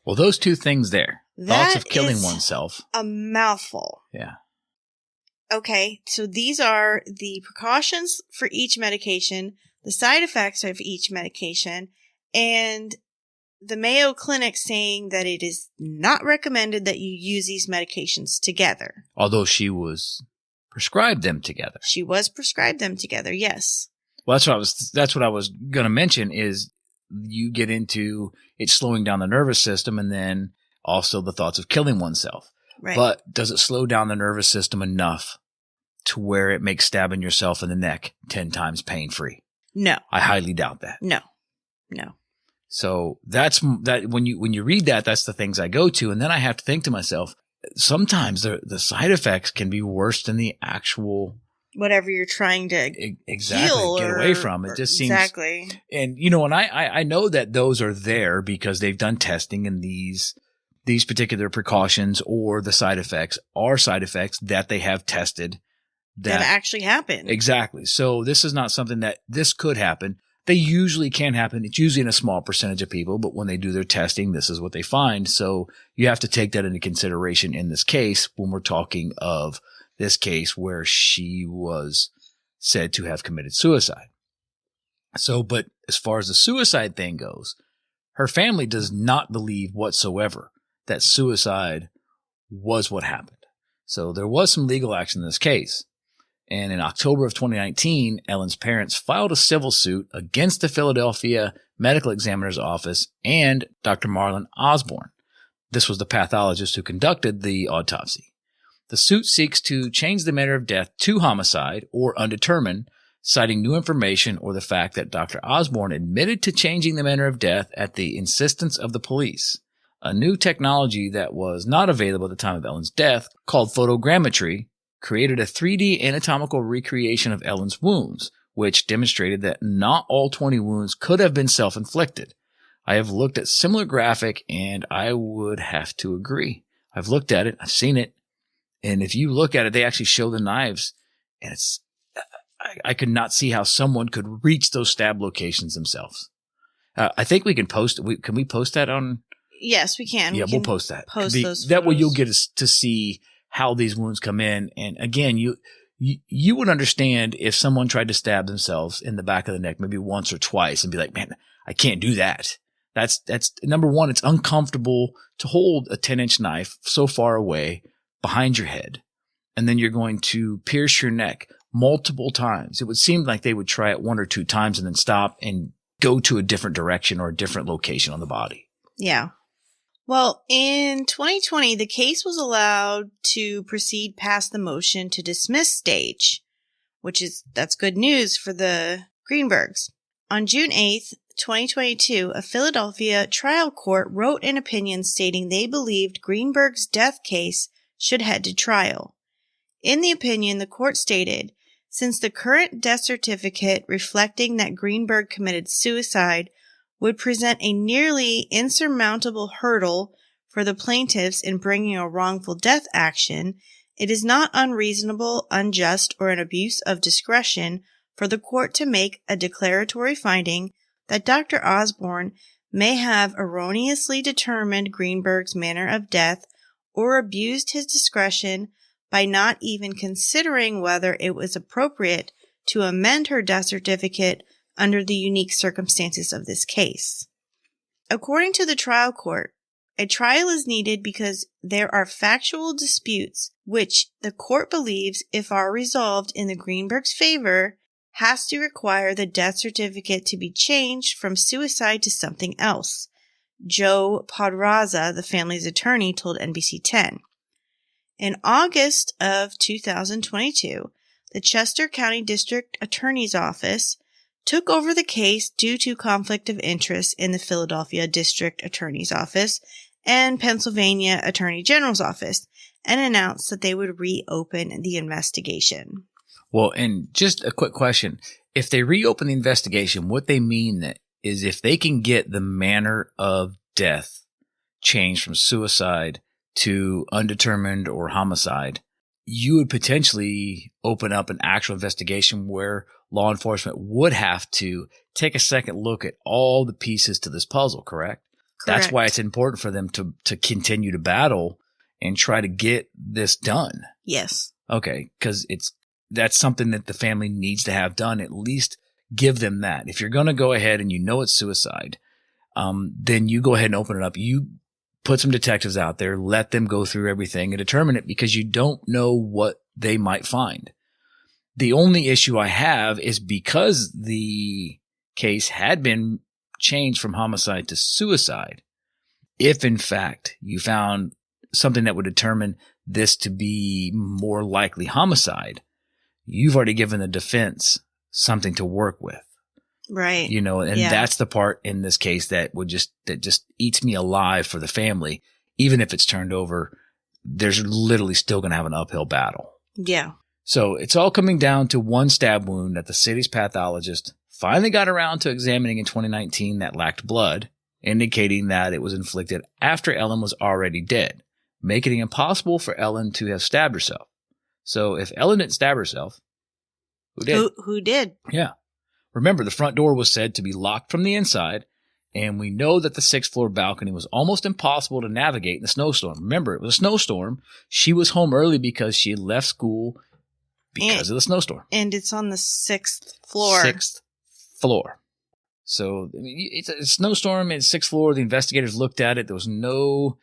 Well, those two things there, thoughts of killing oneself. A mouthful. Yeah. Okay, so these are the precautions for each medication, the side effects of each medication, and the Mayo Clinic saying that it is not recommended that you use these medications together. Although she was prescribed them together. She was prescribed them together, yes. Well, that's what I was going to mention is you get into it slowing down the nervous system and then also the thoughts of killing oneself. Right. But does it slow down the nervous system enough to where it makes stabbing yourself in the neck 10 times pain-free? No. I highly doubt that. No. So that's that when you read that, that's the things I go to. And then I have to think to myself, sometimes the side effects can be worse than the actual whatever you're trying to heal get away from. It just seems exactly. And and I know that those are there because they've done testing and these particular precautions or the side effects are side effects that they have tested that actually happen. Exactly. So this is not something that this could happen. They usually can happen. It's usually in a small percentage of people, but when they do their testing, this is what they find. So you have to take that into consideration in this case when we're talking of this case where she was said to have committed suicide. So, but as far as the suicide thing goes, her family does not believe whatsoever that suicide was what happened. So there was some legal action in this case. And in October of 2019, Ellen's parents filed a civil suit against the Philadelphia Medical Examiner's Office and Dr. Marlon Osborne. This was the pathologist who conducted the autopsy. The suit seeks to change the manner of death to homicide or undetermined, citing new information or the fact that Dr. Osborne admitted to changing the manner of death at the insistence of the police. A new technology that was not available at the time of Ellen's death, called photogrammetry, created a 3D anatomical recreation of Ellen's wounds, which demonstrated that not all 20 wounds could have been self-inflicted. I have looked at similar graphic, and I would have to agree. I've looked at it. I've seen it. And if you look at it, they actually show the knives, and I could not see how someone could reach those stab locations themselves. I think we can post it. Can we post that on? Yes, we can. Yeah, we'll post that. Post those that way photos. you'll get to see how these wounds come in. And again, you would understand if someone tried to stab themselves in the back of the neck, maybe once or twice, and be like, man, I can't do that. That's number one. It's uncomfortable to hold a 10-inch knife so far away behind your head. And then you're going to pierce your neck multiple times. It would seem like they would try it 1 or 2 times and then stop and go to a different direction or a different location on the body. Yeah. Well, in 2020, the case was allowed to proceed past the motion to dismiss stage, that's good news for the Greenbergs. On June 8th, 2022, a Philadelphia trial court wrote an opinion stating they believed Greenberg's death case should head to trial. In the opinion, the court stated, since the current death certificate reflecting that Greenberg committed suicide would present a nearly insurmountable hurdle for the plaintiffs in bringing a wrongful death action, it is not unreasonable, unjust, or an abuse of discretion for the court to make a declaratory finding that Dr. Osborne may have erroneously determined Greenberg's manner of death or abused his discretion by not even considering whether it was appropriate to amend her death certificate under the unique circumstances of this case. According to the trial court, A trial is needed because there are factual disputes which the court believes, if are resolved in the Greenberg's favor, has to require the death certificate to be changed from suicide to something else. Joe Podraza, the family's attorney, told NBC 10. In August of 2022, the Chester County District Attorney's Office took over the case due to conflict of interest in the Philadelphia District Attorney's Office and Pennsylvania Attorney General's Office, and announced that they would reopen the investigation. Well, and just a quick question. If they reopen the investigation, what they mean is if they can get the manner of death changed from suicide to undetermined or homicide, you would potentially open up an actual investigation where law enforcement would have to take a second look at all the pieces to this puzzle, correct? That's why it's important for them to continue to battle and try to get this done. Yes. Okay, because that's something that the family needs to have done. At least give them that. If you're going to go ahead and you know it's suicide, then you go ahead and open it up. You put some detectives out there, let them go through everything and determine it, because you don't know what they might find. The only issue I have is because the case had been changed from homicide to suicide, if in fact you found something that would determine this to be more likely homicide, you've already given the defense something to work with. Right. You know, and that's the part in this case that just eats me alive for the family. Even if it's turned over, there's literally still going to have an uphill battle. Yeah. So it's all coming down to one stab wound that the city's pathologist finally got around to examining in 2019 that lacked blood, indicating that it was inflicted after Ellen was already dead, making it impossible for Ellen to have stabbed herself. So if Ellen didn't stab herself, who did? Who did? Yeah. Remember, the front door was said to be locked from the inside, and we know that the 6th floor balcony was almost impossible to navigate in the snowstorm. Remember, it was a snowstorm. She was home early because she had left school because of the snowstorm. And it's on the 6th floor. 6th floor. So I mean, it's a snowstorm. It's 6th floor. The investigators looked at it. There was no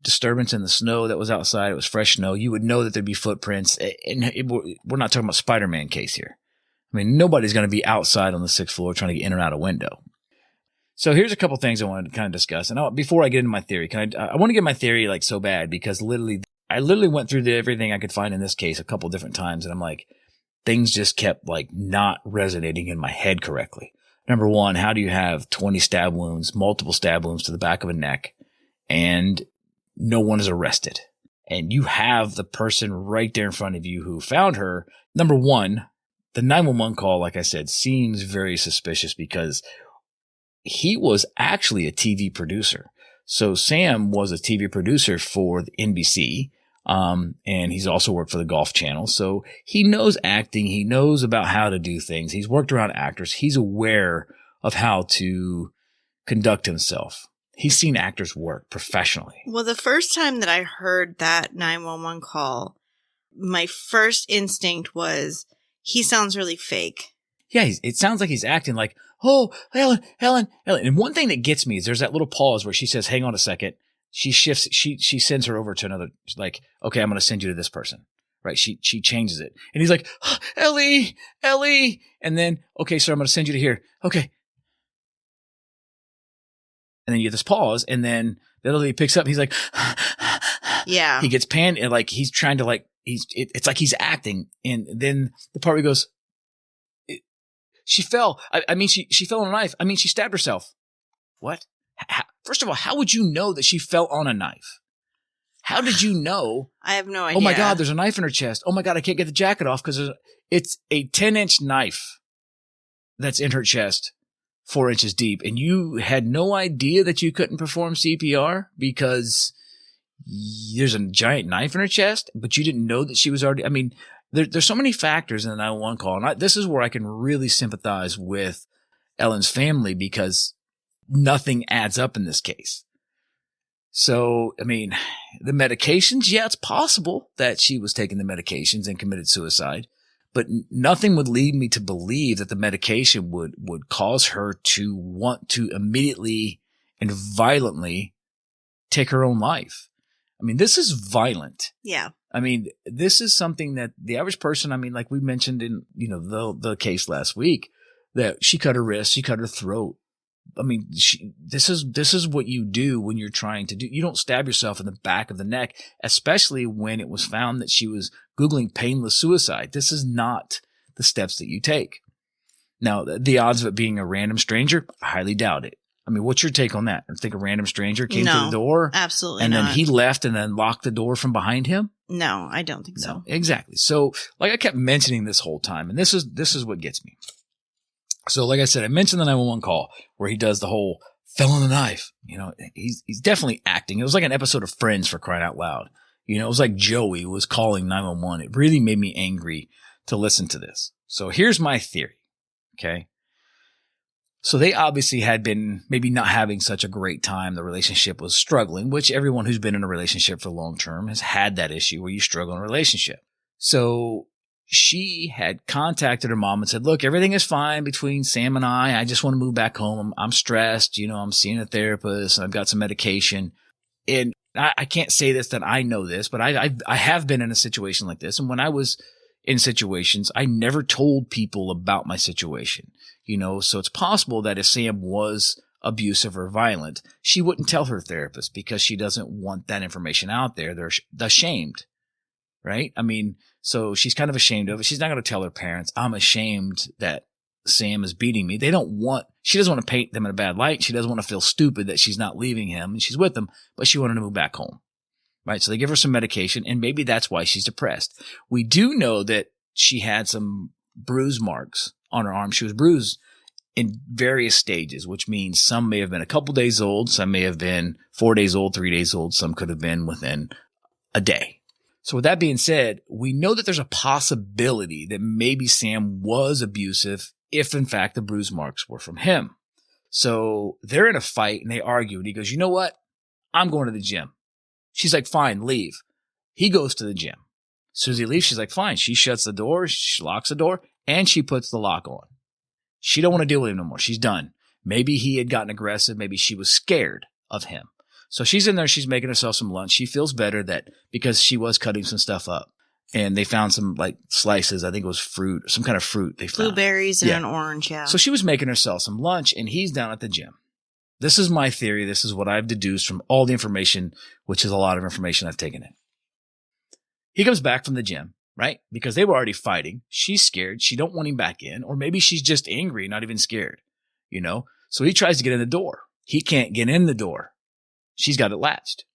disturbance in the snow that was outside. It was fresh snow. You would know that there'd be footprints. And we're not talking about Spider-Man case here. I mean, nobody's going to be outside on the 6th floor trying to get in or out a window. So here's a couple things I wanted to kind of discuss. And before I get into my theory, I want to get my theory like so bad, because I literally went through everything I could find in this case a couple different times. And I'm like, things just kept like not resonating in my head correctly. Number one, how do you have 20 stab wounds, multiple stab wounds to the back of a neck, and no one is arrested? And you have the person right there in front of you who found her. Number one, the 911 call, like I said, seems very suspicious because he was actually a TV producer. So Sam was a TV producer for the NBC, and he's also worked for the Golf Channel. So he knows acting. He knows about how to do things. He's worked around actors. He's aware of how to conduct himself. He's seen actors work professionally. Well, the first time that I heard that 911 call, my first instinct was, he sounds really fake. Yeah, it sounds like he's acting like, oh, Helen. And one thing that gets me is there's that little pause where she says, hang on a second. She shifts, she sends her over to another, like, okay, I'm going to send you to this person, right? She changes it. And he's like, oh, Ellie. And then, okay, sir, I'm going to send you to here. Okay. And then you get this pause, and then the other lady picks up, and he's like, yeah. He gets panned, and like, he's trying to like, it's like he's acting. And then the part where he goes, she fell. I mean, she fell on a knife. I mean, she stabbed herself. What? First of all, how would you know that she fell on a knife? How did you know? I have no idea. Oh my God, there's a knife in her chest. Oh my God, I can't get the jacket off because it's a 10-inch knife that's in her chest, 4 inches deep. And you had no idea that you couldn't perform CPR because there's a giant knife in her chest, but you didn't know that she was already, I mean, there's so many factors in the 911 call. And this is where I can really sympathize with Ellen's family because nothing adds up in this case. So, I mean, the medications, yeah, it's possible that she was taking the medications and committed suicide, but nothing would lead me to believe that the medication would cause her to want to immediately and violently take her own life. I mean, this is violent. Yeah. I mean, this is something that the average person, I mean, like we mentioned in, the case last week, that she cut her wrist, she cut her throat. I mean, this is what you do when you're trying to do. You don't stab yourself in the back of the neck, especially when it was found that she was Googling painless suicide. This is not the steps that you take. Now, the odds of it being a random stranger, I highly doubt it. I mean, what's your take on that? I think a random stranger came to the door? Absolutely and not. then he left and then locked the door from behind him? No, I don't think so. Exactly. So, like I kept mentioning this whole time, and this is what gets me. So, like I said, I mentioned the 911 call where he does the whole fell on the knife. He's definitely acting. It was like an episode of Friends, for crying out loud. It was like Joey was calling 911. It really made me angry to listen to this. So here's my theory. Okay. So they obviously had been maybe not having such a great time. The relationship was struggling, which everyone who's been in a relationship for long term has had that issue where you struggle in a relationship. So she had contacted her mom and said, look, everything is fine between Sam and I. I just want to move back home. I'm stressed. I'm seeing a therapist and I've got some medication. And I can't say this, that I know this, but I have been in a situation like this. And when I was in situations, I never told people about my situation, so it's possible that if Sam was abusive or violent, she wouldn't tell her therapist because she doesn't want that information out there. They're ashamed, right? I mean, so she's kind of ashamed of it. She's not going to tell her parents, I'm ashamed that Sam is beating me. She doesn't want to paint them in a bad light. She doesn't want to feel stupid that she's not leaving him and she's with them, but she wanted to move back home. Right. So they give her some medication and maybe that's why she's depressed. We do know that she had some bruise marks on her arm. She was bruised in various stages, which means some may have been a couple days old. Some may have been 4 days old, 3 days old. Some could have been within a day. So with that being said, we know that there's a possibility that maybe Sam was abusive if in fact the bruise marks were from him. So they're in a fight and they argue and he goes, you know what? I'm going to the gym. She's like, fine, leave. He goes to the gym. As soon as he leaves, she's like, fine. She shuts the door, she locks the door, and she puts the lock on. She don't want to deal with him no more. She's done. Maybe he had gotten aggressive. Maybe she was scared of him. So she's in there. She's making herself some lunch. She feels better that because she was cutting some stuff up. And they found some like slices. I think it was fruit, some kind of fruit they found. Blueberries and an orange, yeah. So she was making herself some lunch and he's down at the gym. This is my theory. This is what I've deduced from all the information, which is a lot of information I've taken in. He comes back from the gym, right? Because they were already fighting. She's scared. She don't want him back in. Or maybe she's just angry, not even scared, So he tries to get in the door. He can't get in the door. She's got it latched.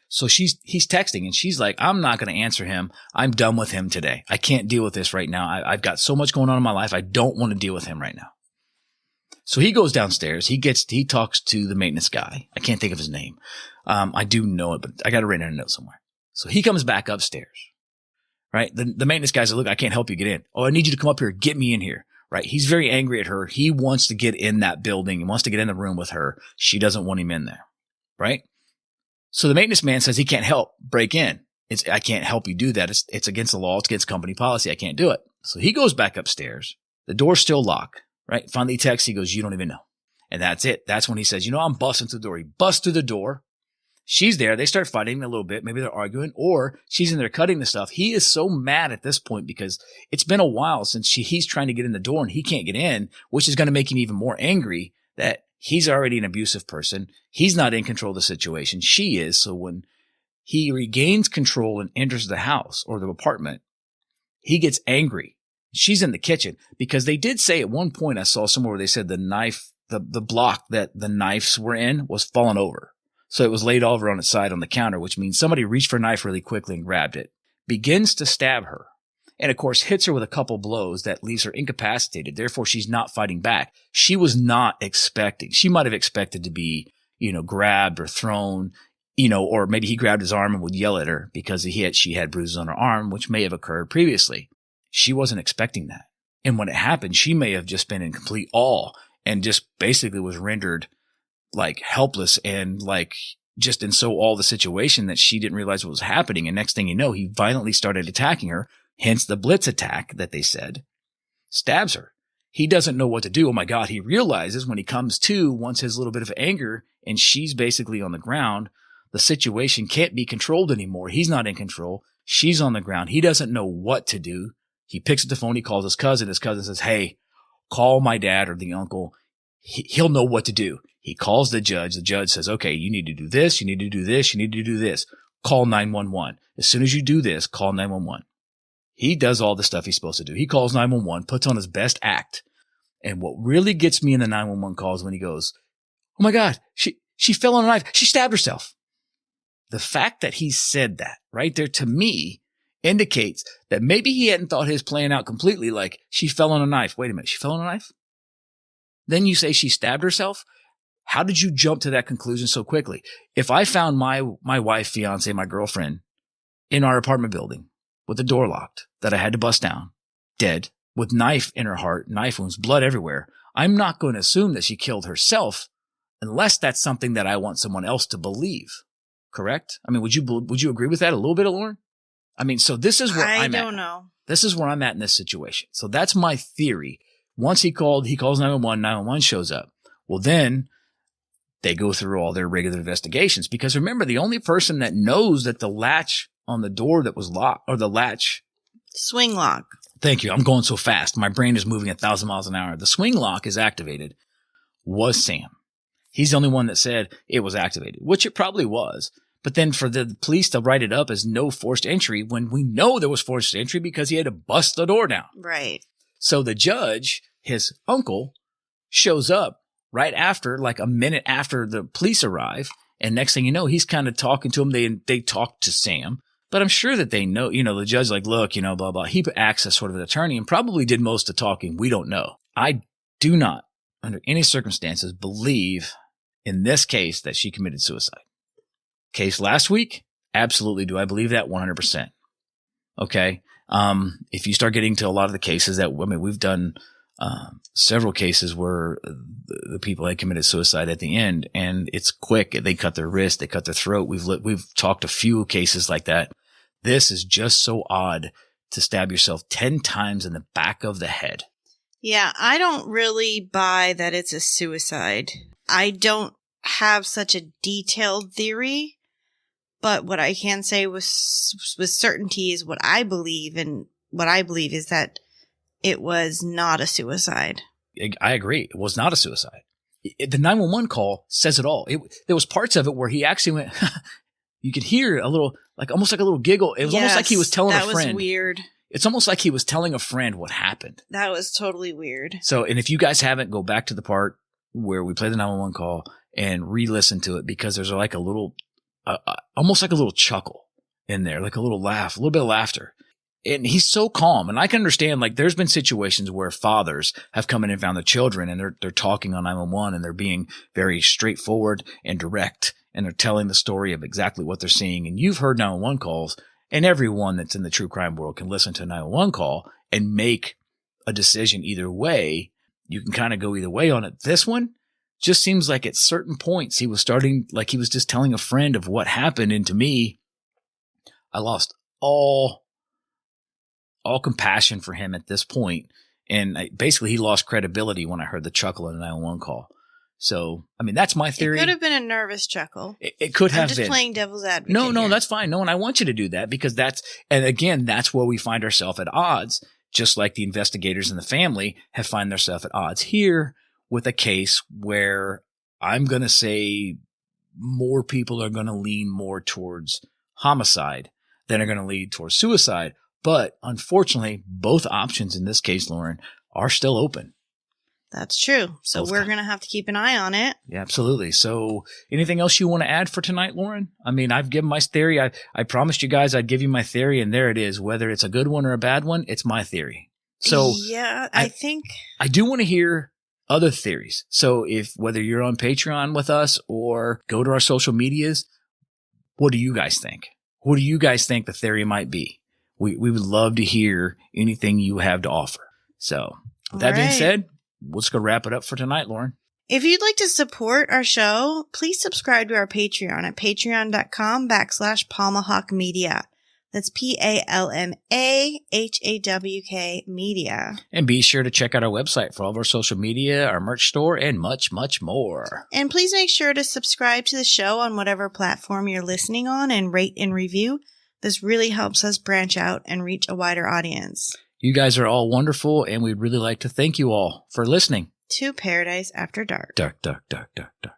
So he's texting and she's like, I'm not going to answer him. I'm done with him today. I can't deal with this right now. I've got so much going on in my life. I don't want to deal with him right now. So he goes downstairs. He talks to the maintenance guy. I can't think of his name. I do know it, but I got it written in a note somewhere. So he comes back upstairs, right? The maintenance guy's like, look, I can't help you get in. Oh, I need you to come up here. Get me in here, right? He's very angry at her. He wants to get in that building. He wants to get in the room with her. She doesn't want him in there, right? So the maintenance man says he can't break in. I can't help you do that. It's against the law. It's against company policy. I can't do it. So he goes back upstairs. The door's still locked, right? Finally he texts. He goes, you don't even know. And that's it. That's when he says, I'm busting through the door. He busts through the door. She's there. They start fighting a little bit. Maybe they're arguing or she's in there cutting the stuff. He is so mad at this point because it's been a while since he's trying to get in the door and he can't get in, which is going to make him even more angry that he's already an abusive person. He's not in control of the situation. She is. So when he regains control and enters the house or the apartment, he gets angry. She's in the kitchen because they did say at one point, I saw somewhere where they said the knife, the block that the knives were in was fallen over. So it was laid over on its side on the counter, which means somebody reached for a knife really quickly and grabbed it, begins to stab her, and of course hits her with a couple blows that leaves her incapacitated. Therefore, she's not fighting back. She was not expecting. She might have expected to be, grabbed or thrown, or maybe he grabbed his arm and would yell at her because she had bruises on her arm, which may have occurred previously. She wasn't expecting that. And when it happened, she may have just been in complete awe and just basically was rendered like helpless and like just in so all the situation that she didn't realize what was happening. And next thing you know, he violently started attacking her. Hence the blitz attack that they said, stabs her. He doesn't know what to do. Oh my God. He realizes when he comes to, once his little bit of anger and she's basically on the ground, the situation can't be controlled anymore. He's not in control. She's on the ground. He doesn't know what to do. He picks up the phone. He calls his cousin. His cousin says, hey, call my dad or the uncle. He'll know what to do. He calls the judge. The judge says, okay, you need to do this. You need to do this. You need to do this. Call 911. As soon as you do this, call 911. He does all the stuff he's supposed to do. He calls 911, puts on his best act. And what really gets me in the 911 call is when he goes, oh my God, she fell on a knife. She stabbed herself. The fact that he said that right there to me indicates that maybe he hadn't thought his plan out completely. Like, she fell on a knife. Wait a minute. She fell on a knife? Then you say she stabbed herself? How did you jump to that conclusion so quickly? If I found my wife, fiance, my girlfriend in our apartment building with the door locked that I had to bust down, dead, with knife in her heart, knife wounds, blood everywhere, I'm not going to assume that she killed herself unless that's something that I want someone else to believe. Correct? I mean, would you agree with that a little bit, Lauren? I mean, so this is where I'm at. I don't know. This is where I'm at in this situation. So that's my theory. Once he calls 911, 911 shows up. Well, then they go through all their regular investigations because remember, the only person that knows that the latch on the door that was locked or the latch swing lock. Thank you. I'm going so fast. My brain is moving 1,000 miles an hour. The swing lock is activated was Sam. He's the only one that said it was activated, which it probably was. But then for the police to write it up as no forced entry when we know there was forced entry because he had to bust the door down. Right. So the judge, his uncle, shows up right after, like a minute after the police arrive. And next thing you know, he's kind of talking to him. They talk to Sam. But I'm sure that they know, the judge like, look, blah, blah. He acts as sort of an attorney and probably did most of the talking. We don't know. I do not, under any circumstances, believe in this case that she committed suicide. Case last week, absolutely do I believe that 100%. Okay. If you start getting to a lot of the cases we've done several cases where the people had committed suicide at the end and it's quick. They cut their wrist, they cut their throat. We've talked a few cases like that. This is just so odd to stab yourself 10 times in the back of the head. Yeah, I don't really buy that it's a suicide. I don't have such a detailed theory, but what I can say with certainty is what I believe, and what I believe is that it was not a suicide. I agree. It was not a suicide. The 911 call says it all. There was parts of it where he actually went, you could hear a little, almost like a little giggle. It was almost like he was telling a friend. That was weird. It's almost like he was telling a friend what happened. That was totally weird. So, and if you guys haven't, go back to the part where we play the 911 call and re-listen to it because there's like a little, almost like a little chuckle in there, like a little laugh, a little bit of laughter. And he's so calm. And I can understand, there's been situations where fathers have come in and found the children and they're talking on 911 and they're being very straightforward and direct. And they're telling the story of exactly what they're seeing. And you've heard 911 calls, and everyone that's in the true crime world can listen to a 911 call and make a decision either way. You can kind of go either way on it. This one just seems like at certain points he was starting, like he was just telling a friend of what happened. And to me, I lost all compassion for him at this point. And basically he lost credibility when I heard the chuckle in the 911 call. So, I mean, that's my theory. It could have been a nervous chuckle. It could have been. I'm just playing devil's advocate. No, here. that's fine. No, and I want you to do that because and again, that's where we find ourselves at odds, just like the investigators and the family have find themselves at odds here with a case where I'm going to say more people are going to lean more towards homicide than are going to lean towards suicide. But unfortunately, both options in this case, Lauren, are still open. That's true. So we're going to have to keep an eye on it. Yeah, absolutely. So anything else you want to add for tonight, Lauren? I mean, I've given my theory. I promised you guys I'd give you my theory, and there it is. Whether it's a good one or a bad one, it's my theory. So yeah, I think I do want to hear other theories. So whether you're on Patreon with us or go to our social medias, what do you guys think? What do you guys think the theory might be? We would love to hear anything you have to offer. So with that being said, let's go wrap it up for tonight, Lauren. If you'd like to support our show, please subscribe to our Patreon at patreon.com/Palmahawk Media. That's PALMAHAWK Media. And be sure to check out our website for all of our social media, our merch store, and much, much more. And please make sure to subscribe to the show on whatever platform you're listening on and rate and review. This really helps us branch out and reach a wider audience. You guys are all wonderful, and we'd really like to thank you all for listening To Paradise After Dark. Dark, dark, dark, dark, dark.